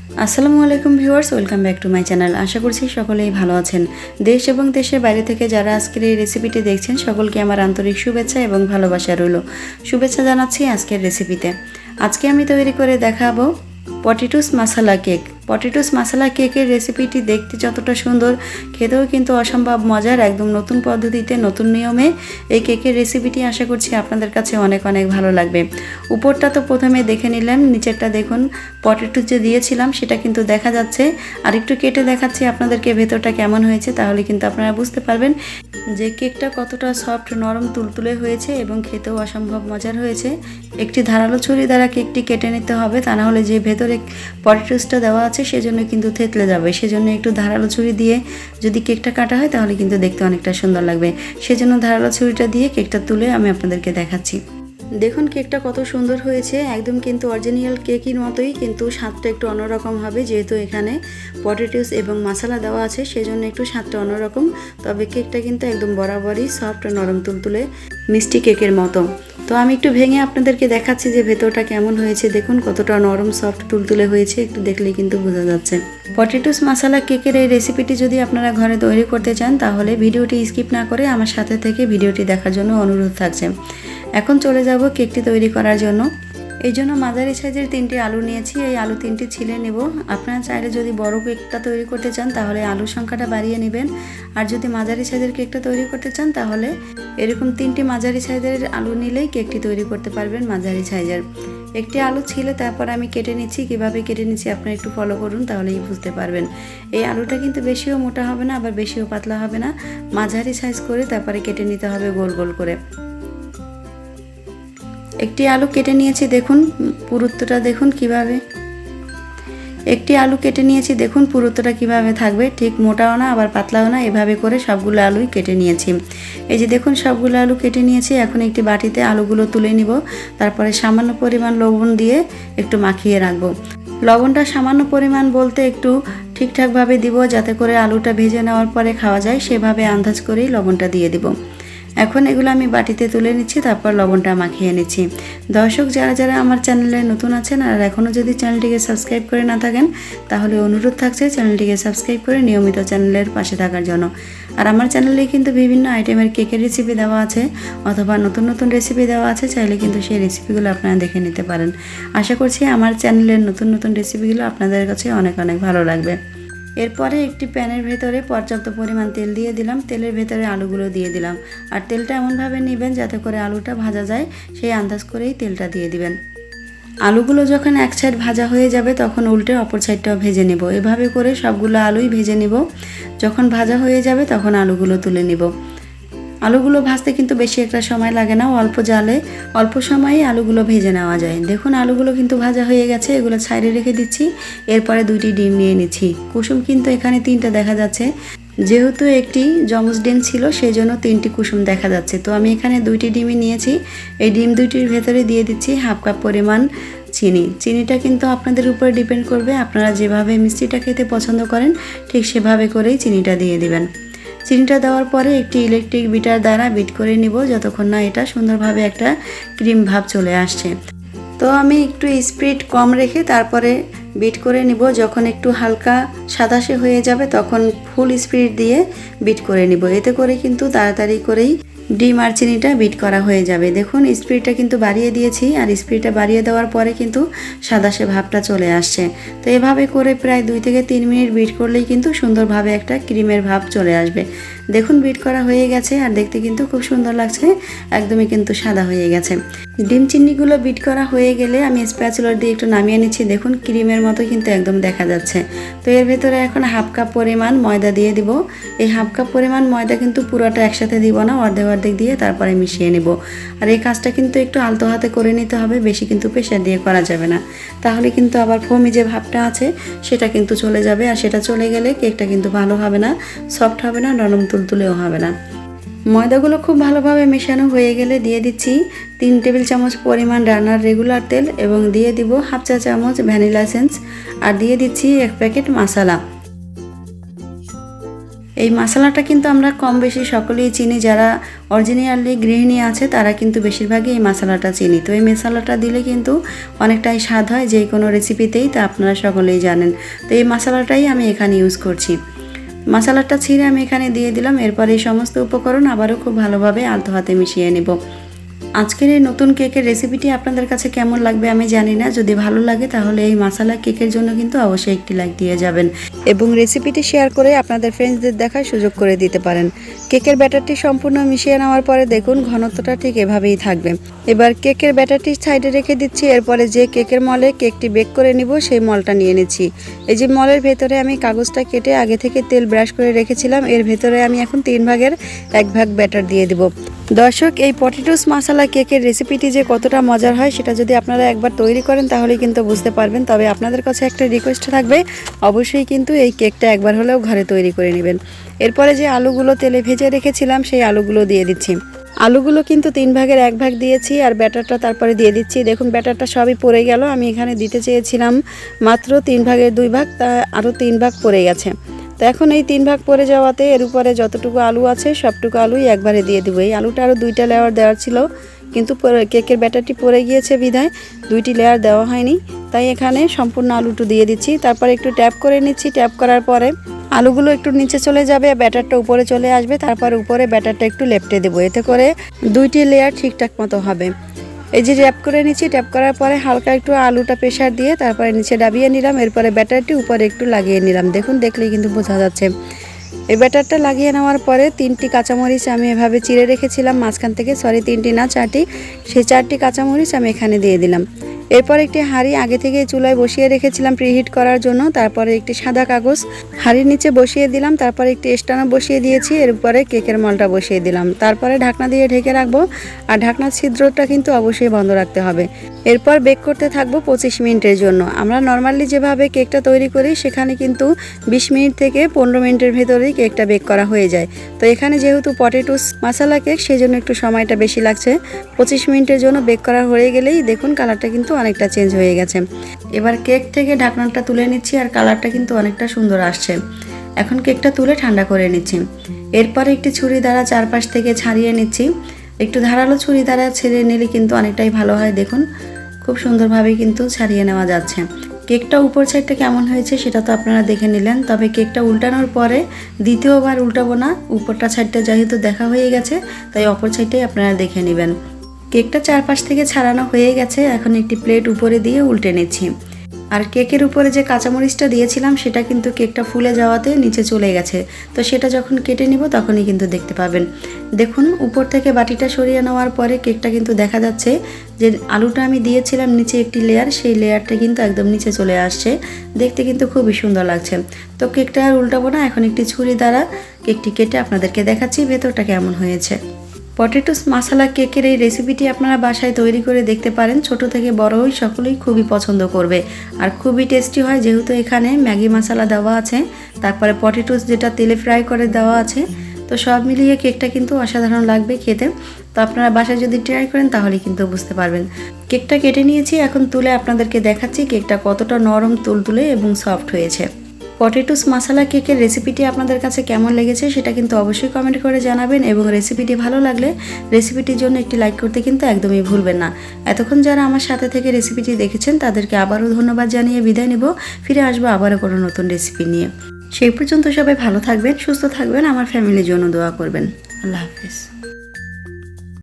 আসসালামু আলাইকুম viewers, welcome back to my channel. আশা করছি সকলেই ভালো আছেন। দেশ এবং দেশের বাইরে থেকে যারা আজকের এই রেসিপিটি দেখছেন সকলকে আমার আন্তরিক শুভেচ্ছা এবং ভালোবাসা রইল। শুভেচ্ছা জানাচ্ছি আজকের রেসিপিতে। আজকে আমি তৈরি করে দেখাবো পটেটোস মাসালা কেক। পটেটোস মাসালা কেকের রেসিপিটি দেখতে যতটা সুন্দর, খেতেও কিন্তু অসম্ভব মজার। একদম নতুন পদ্ধতিতে, নতুন নিয়মে এই কেকের রেসিপিটি আশা করছি আপনাদের কাছে অনেক অনেক ভালো লাগবে। উপরটা তো প্রথমে দেখে নিলাম, নিচেরটা দেখুন পটেটো যে দিয়েছিলাম সেটা কিন্তু দেখা যাচ্ছে। আর একটু কেটে দেখাচ্ছি আপনাদেরকে ভেতরটা কেমন হয়েছে, তাহলে কিন্তু আপনারা বুঝতে পারবেন যে কেকটা কতটা সফট, নরম, তুলতুলে হয়েছে এবং খেতেও অসম্ভব মজার হয়েছে। একটি ধারালো ছুরি দ্বারা কেকটি কেটে নিতে হবে, তা না হলে যে ভেতরে পটেটোসটা দেওয়া আছে সেজন্য কিন্তু থেতলে যাবে। সেজন্য একটু ধারালো ছুরি দিয়ে যদি কেকটা কাটা হয় তাহলে কিন্তু দেখতে অনেকটা সুন্দর লাগবে। সেজন্য ধারালো ছুরিটা দিয়ে কেকটা তুলে আমি আপনাদেরকে দেখাচ্ছি। দেখুন কেকটা কত সুন্দর হয়েছে, একদম কিন্তু অরিজিনাল কেকের মতোই, কিন্তু স্বাদটা একটু অন্যরকম হবে যেহেতু এখানে পটেটোস এবং মশলা দেওয়া আছে, সেজন্য একটু স্বাদটা অন্যরকম। তবে কেকটা কিন্তু একদম বরাবরই সফট, নরম, তুলতুলে মিষ্টি কেকের মতো। তো আমি একটু ভেঙে আপনাদেরকে দেখাচ্ছি যে ভেতরটা কেমন হয়েছে। দেখুন কতটা নরম, সফট, তুলতুলে হয়েছে, একটু দেখলেই কিন্তু বোঝা যাচ্ছে। পটেটোস মশলা কেকের এই রেসিপিটি যদি আপনারা ঘরে তৈরি করতে চান তাহলে ভিডিওটি স্কিপ না করে আমার সাথে থেকে ভিডিওটি দেখার জন্য অনুরোধ থাকছে। এখন চলে যাব কেকটি তৈরি করার জন্য। এই জন্য মাঝারি সাইজের 3টি আলু নিয়েছি। এই আলু 3টি ছিলে নেব। আপনারা চাইলে যদি বড় কেকটা তৈরি করতে চান তাহলে আলুর সংখ্যাটা বাড়িয়ে নেবেন, আর যদি মাঝারি সাইজের কেকটা তৈরি করতে চান তাহলে এরকম 3টি মাঝারি সাইজের আলু নিলেই কেকটি তৈরি করতে পারবেন মাঝারি সাইজের। একটি আলু ছিলে তারপর আমি কেটে নিচ্ছি। কিভাবে কেটে নিচ্ছি আপনারা একটু ফলো করুন, তাহলেই বুঝতে পারবেন। এই আলুটা কিন্তু বেশিও মোটা হবে না, আবার বেশিও পাতলা হবে না, মাঝারি সাইজ করে তারপরে কেটে নিতে হবে গোল গোল করে। একটি আলু কেটে নিয়েছি, দেখুন পুরুত্বটা দেখুন কিভাবে। একটি আলু কেটে নিয়েছি, দেখুন পুরুত্বটা কিভাবে থাকবে, ঠিক মোটাও না আবার পাতলাও না, এভাবে করে সবগুলো আলুই কেটে নিয়েছি। এই যে দেখুন সবগুলো আলু কেটে নিয়েছি। এখন একটি বাটিতে আলুগুলো তুলে নিব, তারপরে সামান্য পরিমাণ লবণ দিয়ে একটু মাখিয়ে রাখবো। লবণটা সামান্য পরিমাণ বলতে একটু ঠিকঠাকভাবে দিব, যাতে করে আলুটা ভেজে নেওয়ার পরে খাওয়া যায়, সেভাবে আন্দাজ করেই লবণটা দিয়ে দিব। এখন এগুলো আমি বাটিতে তুলে নিচ্ছি, তারপর লবণটা মাখিয়ে নিচ্ছি। দর্শক যারা যারা আমার চ্যানেলে নতুন আছেন আর এখনও যদি চ্যানেলটিকে সাবস্ক্রাইব করে না থাকেন তাহলে অনুরোধ থাকছে চ্যানেলটিকে সাবস্ক্রাইব করে নিয়মিত চ্যানেলের পাশে থাকার জন্য। আর আমার চ্যানেলে কিন্তু বিভিন্ন আইটেমের কেকের রেসিপি দেওয়া আছে, অথবা নতুন নতুন রেসিপি দেওয়া আছে, চাইলে কিন্তু সেই রেসিপিগুলো আপনারা দেখে নিতে পারেন। আশা করছি আমার চ্যানেলের নতুন নতুন রেসিপিগুলো আপনাদের কাছে অনেক অনেক ভালো লাগবে। এরপরে একটি প্যানের ভেতরে পর্যাপ্ত পরিমাণ তেল দিয়ে দিলাম। তেলের ভেতরে আলুগুলো দিয়ে দিলাম, আর তেলটা এমনভাবে নেবেন যাতে করে আলুটা ভাজা যায়, সেই আন্দাজ করেই তেলটা দিয়ে দিবেন। আলুগুলো যখন এক সাইড ভাজা হয়ে যাবে তখন উল্টে অপর সাইডটাও ভেজে নেব। এভাবে করে সবগুলো আলুই ভেজে নেব। যখন ভাজা হয়ে যাবে তখন আলুগুলো তুলে নেব। আলুগুলো ভাজতে কিন্তু বেশি একটা সময় লাগে না, অল্প জালে অল্প সময়ে আলুগুলো ভেজে নেওয়া যায়। দেখুন আলুগুলো কিন্তু ভাজা হয়ে গেছে, এগুলো সাইডে রেখে দিচ্ছি। এরপরে 2টি ডিম নিয়ে নিচ্ছি। কুসুম কিন্তু এখানে 3টা দেখা যাচ্ছে, যেহেতু একটি জমজ ডিম ছিল সেই জন্য 3টি কুসুম দেখা যাচ্ছে। তো আমি এখানে 2টি ডিমই নিয়েছি। এই ডিম 2টির ভেতরে দিয়ে দিচ্ছি হাফ কাপ পরিমাণ চিনি। চিনিটা কিন্তু আপনাদের উপর ডিপেন্ড করবে, আপনারা যেভাবে মিষ্টিটা খেতে পছন্দ করেন ঠিক সেভাবে করেই চিনিটা দিয়ে দিবেন। চিনিটা দেওয়ার পরে একটি ইলেকট্রিক বিটার দ্বারা বিট করে নিব, যতক্ষণ না এটা সুন্দরভাবে একটা ক্রিম ভাব চলে আসছে। তো আমি একটু স্পিড কম রেখে তারপরে বিট করে নিব। যখন একটু হালকা সাদাসে হয়ে যাবে তখন ফুল স্পিড দিয়ে বিট করে নিব। এতে করে কিন্তু তাড়াতাড়ি করেই ডিম আর চিনিটা বিট করা হয়ে যাবে। দেখুন স্পিডটা কিন্তু বাড়িয়ে দিয়েছি, আর স্পিডটা বাড়িয়ে দেওয়ার পরে কিন্তু সাদাসে ভাবটা চলে আসছে। তো এভাবে করে প্রায় 2 থেকে 3 মিনিট বিট করলেই কিন্তু সুন্দরভাবে একটা ক্রিমের ভাব চলে আসবে। দেখুন বিট করা হয়ে গেছে, আর দেখতে কিন্তু খুব সুন্দর লাগছে, একদমই কিন্তু সাদা হয়ে গেছে। ডিম চিনিগুলো বিট করা হয়ে গেলে আমি স্প্যাচুলার দিয়ে একটু নামিয়ে নিচ্ছি। দেখুন ক্রিমের মতো কিন্তু একদম দেখা যাচ্ছে। তো এর ভেতরে এখন হাফ কাপ পরিমাণ ময়দা দিয়ে দিব। এই হাফ কাপ পরিমাণ ময়দা কিন্তু পুরোটা একসাথে দিব না, অর্ধেক অর্ধেক দিয়ে তারপরে মিশিয়ে নেব। আর এই কাজটা কিন্তু একটু আলতো হাতে করে নিতে হবে, বেশি কিন্তু প্রেসার দিয়ে করা যাবে না, তাহলে কিন্তু আবার ফোমি যে ভাবটা আছে সেটা কিন্তু চলে যাবে, আর সেটা চলে গেলে কেকটা কিন্তু ভালো হবে না, সফট হবে না, নরম তুলতুলেও হবে না। ময়দাগুলো খুব ভালোভাবে মেশানো হয়ে গেলে দিয়ে দিচ্ছি 3 টেবিল চামচ পরিমাণ রান্নার রেগুলার তেল, এবং দিয়ে দিব হাফ চা চামচ ভ্যানিলা এসেন্স, আর দিয়ে দিচ্ছি 1 প্যাকেট মশলা। এই মশলাটা কিন্তু আমরা কম বেশি সকলেই চিনি, যারা অরিজিনালি গৃহিণী আছে তারা কিন্তু বেশিরভাগই এই মশলাটা চিনি। তো এই মশলাটা দিলে কিন্তু অনেকটাই স্বাদ হয় যে কোনো রেসিপিতেই, তা আপনারা সকলেই জানেন। তো এই মশলাটাই আমি এখানে ইউজ করছি। মশলাটা ছিঁড়ে আমি এখানে দিয়ে দিলাম। এরপর এই সমস্ত উপকরণ আবারও খুব ভালোভাবে আলতো হাতে মিশিয়ে নেব। আজকের এই নতুন কেকের রেসিপিটি আপনাদের কাছে কেমন লাগবে আমি জানি না। যদি ভালো লাগে তাহলে এই মশলা কেকের জন্য কিন্তু অবশ্যই একটি লাইক দিয়ে যাবেন এবং রেসিপিটি শেয়ার করে আপনাদের ফ্রেন্ডসদের দেখার সুযোগ করে দিতে পারেন। কেকের ব্যাটারটি সম্পূর্ণ মিশিয়ে নেওয়ার পরে দেখুন ঘনত্বটা ঠিক এভাবেই থাকবে। এবার কেকের ব্যাটারটি সাইডে রেখে দিচ্ছি। এরপরে যে কেকের মলে কেকটি বেক করে নিব সেই মলটা নিয়ে নিচ্ছি। এই যে মলের ভেতরে আমি কাগজটা কেটে আগে থেকে তেল ব্রাশ করে রেখেছিলাম, এর ভেতরে আমি এখন 3 ভাগের 1 ভাগ ব্যাটার দিয়ে দিব। দর্শক, এই পটেটোস মশলা কেকের রেসিপিটি যে কতটা মজার হয় সেটা যদি আপনারা একবার তৈরি করেন তাহলে কিন্তু বুঝতে পারবেন। তবে আপনাদের কাছে একটা রিকোয়েস্ট থাকবে, অবশ্যই কিন্তু এই কেকটা একবার হলেও ঘরে তৈরি করে নেবেন। এরপরে যে আলুগুলো তেলে ভেজে রেখেছিলাম সেই আলুগুলো দিয়ে দিচ্ছি। আলুগুলো কিন্তু 3 ভাগের 1 ভাগ দিয়েছি আর ব্যাটারটা তারপরে দিয়ে দিচ্ছি। দেখুন ব্যাটারটা সবই পড়ে গেল। আমি এখানে দিতে চেয়েছিলাম মাত্র 3 ভাগের 2 ভাগ, তা আরও 3 ভাগ পড়ে গেছে। তো এখন এই 3 ভাগ পড়ে যাওয়াতে এর উপরে যতটুকু আলু আছে সবটুকু আলুই একবারে দিয়ে দেবো। এই আলুটা আরও 2টা লেয়ার দেওয়ার ছিল, কিন্তু কেকের ব্যাটারটি পড়ে গিয়েছে বিধায় 2টি লেয়ার দেওয়া হয়নি। তাই এখানে সম্পূর্ণ আলুটা দিয়ে দিচ্ছি। তারপর একটু ট্যাপ করে নিচ্ছি। ট্যাপ করার পরে আলুগুলো একটু নিচে চলে যাবে, ব্যাটারটা উপরে চলে আসবে। তারপর উপরে ব্যাটারটা একটু লেপটে দেবো, এতে করে 2টি লেয়ার ঠিকঠাক মতো হবে। এই যে ট্যাপ করে নিচ্ছি। ট্যাপ করার পরে হালকা একটু আলুটা প্রেসার দিয়ে তারপরে নিচে ডাবিয়ে নিলাম। এরপরে ব্যাটারটি উপরে একটু লাগিয়ে নিলাম। দেখুন, দেখলেই কিন্তু বোঝা যাচ্ছে। এই ব্যাটারটা লাগিয়ে নেওয়ার পরে 3টি কাঁচামরিচ আমি এভাবে চিড়ে রেখেছিলাম মাঝখান থেকে, 3টি না 4টি, সেই 4টি কাঁচামরিচ আমি এখানে দিয়ে দিলাম। এরপর একটি হাঁড়ি আগে থেকে চুলায় বসিয়ে রেখেছিলাম প্রিহিট করার জন্য। তারপরে একটি সাদা কাগজ হাঁড়ির নিচে বসিয়ে দিলাম। তারপরে একটি স্ট্যান্ড বসিয়ে দিয়েছি। এরপরে কেকের মলটা বসিয়ে দিলাম। তারপরে ঢাকনা দিয়ে ঢেকে রাখবো। আর ঢাকনার ছিদ্রটা কিন্তু অবশ্যই বন্ধ রাখতে হবে। এরপর বেক করতে থাকবো 25 মিনিটের জন্য। আমরা নর্মালি যেভাবে কেকটা তৈরি করি সেখানে কিন্তু 20 মিনিট থেকে 15 মিনিটের ভেতরেই কেকটা বেক করা হয়ে যায়। তো এখানে যেহেতু পটেটোস মশলা কেক সেজন্য একটু সময়টা বেশি লাগছে। 25 মিনিটের জন্য বেক করা হয়ে গেলেই দেখুন কালারটা কিন্তু অনেকটা চেঞ্জ হয়ে গেছে। এবার কেক থেকে ঢাকনাটা তুলে নিচ্ছি আর কালারটা কিন্তু অনেকটা সুন্দর আসছে। এখন কেকটা তুলে ঠান্ডা করে নিচ্ছি। এরপরে একটি ছুরি দ্বারা চারপাশ থেকে ছাড়িয়ে নিচ্ছি। একটু ধারালো ছুরি দ্বারা ছেড়ে নিলে কিন্তু অনেকটাই ভালো হয়। দেখুন খুব সুন্দরভাবে কিন্তু ছাড়িয়ে নেওয়া যাচ্ছে। কেকটা উপর সাইডটা কেমন হয়েছে সেটা তো আপনারা দেখে নিলেন। তবে কেকটা উল্টানোর পরে দ্বিতীয়বার উল্টাবো না, উপরটা সাইডটা যেহেতু দেখা হয়ে গেছে তাই অপর সাইডটাই আপনারা দেখে নেবেন। কেকটা চারপাশ থেকে ছাড়ানো হয়ে গেছে। এখন একটি প্লেট উপরে দিয়ে উল্টে নিচ্ছি। আর কেকের উপরে যে কাঁচামরিচটা দিয়েছিলাম সেটা কিন্তু কেকটা ফুলে যাওয়াতে নিচে চলে গেছে। তো সেটা যখন কেটে নিব তখনই কিন্তু দেখতে পাবেন। দেখুন উপর থেকে বাটিটা সরিয়ে নেওয়ার পরে কেকটা কিন্তু দেখা যাচ্ছে যে আলুটা আমি দিয়েছিলাম নিচে একটি লেয়ার, সেই লেয়ারটা কিন্তু একদম নিচে চলে আসছে। দেখতে কিন্তু খুবই সুন্দর লাগছে। তো কেকটা আর উল্টাবো না, এখন একটি ছুরি দ্বারা কেকটি কেটে আপনাদেরকে দেখাচ্ছি ভেতরটা কেমন হয়েছে। পটেটোস মশলা কেকের এই রেসিপিটি আপনারা বাসায় তৈরি করে দেখতে পারেন। ছোট থেকে বড়ই সকলেই খুবই পছন্দ করবে আর খুবই টেস্টি হয়, যেহেতু এখানে ম্যাগি মশলা দেওয়া আছে, তারপরে পটেটোস যেটা তেলে ফ্রাই করে দেওয়া আছে। তো সব মিলিয়ে কেকটা কিন্তু অসাধারণ লাগবে খেতে। তো আপনারা বাসায় যদি ট্রাই করেন তাহলে কিন্তু বুঝতে পারবেন। কেকটা কেটে নিয়েছি, এখন তুলে আপনাদেরকে দেখাচ্ছি কেকটা কতটা নরম তুলতুলে এবং সফট হয়েছে। পটেটোস মশলা কেকের রেসিপিটি আপনাদের কাছে কেমন লেগেছে সেটা কিন্তু অবশ্যই কমেন্ট করে জানাবেন এবং রেসিপিটি ভালো লাগলে রেসিপিটির জন্য একটি লাইক করতে কিন্তু একদমই ভুলবেন না। এতক্ষণ যারা আমার সাথে থেকে রেসিপিটি দেখেছেন তাদেরকে আবারও ধন্যবাদ জানিয়ে বিদায় নেব। ফিরে আসবো আবারও কোনো নতুন রেসিপি নিয়ে। সেই পর্যন্ত সবাই ভালো থাকবেন, সুস্থ থাকবেন, আমার ফ্যামিলির জন্য দোয়া করবেন। আল্লাহ হাফেজ।